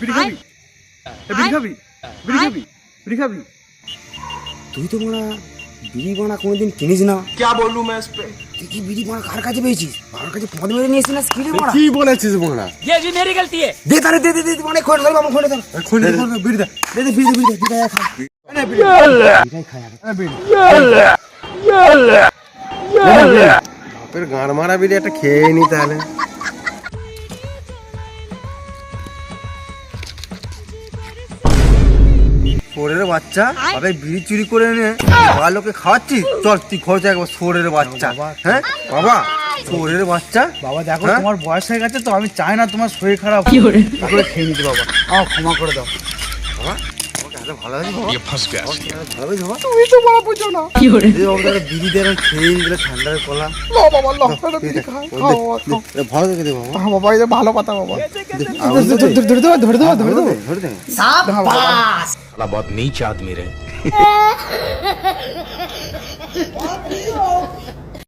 বিড়ি খাবি? বিড়ি খাবি? বিড়ি খাবি? বিড়ি খাবি? তুই তো মনে বিড়ি বানা কোনোদিন কিনিস না। क्या बोलूं मैं इस पे? তুই কি বিড়ি বানা কার কাছে পেয়েছিস? আমার কাছে পদ মেরে নিয়েছিস না স্কিলে বানা? কি বলেছিস বোনা? ये भी मेरी गलती है। দে তারে দে দে দে মানে খোঁড় ধর মামা খোঁড় ধর। খোঁড় দে বিড়ি দে। দে দে বিড়ি বিড়ি বিড়ি খা। বিড়ি খাই আগে। বিড়ি। বাপের গাঁড় মারা বিড়ি একটা খেয়ে নি তাহলে। সোরের বাচ্চা আগে বিড়ি চুরি করে এনে ভালোকে খাওয়াচ্ছিস? চল তুই খরচ একবার সোরের বাচ্চা। হ্যাঁ বাবা সোরের বাচ্চা। বাবা দেখো হ্যাঁ? তোমার বয়স হয়ে গেছে তো, আমি চাই না তোমার শরীর খারাপ কি করে খেয়ে নিতে। বাবা আমার ক্ষমা করে দাও। বাবা আমাকে আগে ভালো আছে বাবা। ভালো আছে বাবা। তুমি তো বড় বুঝো না। এই বাবা তাহলে বিড়ি দিয়ে খেয়ে নিলে ঠান্ডার কলা। লো বাবা লো, এটা বিড়ি খাও, খাও বাবা, খাও। ভালো থেকে দে বাবা। হ্যাঁ বাবা, এটা ভালো কথা বাবা। ধরে দে ধরে দেবো, ধরে দেবো, ধরে দেবো। ধরে দে। साला बहुत नीच आदमी रहे।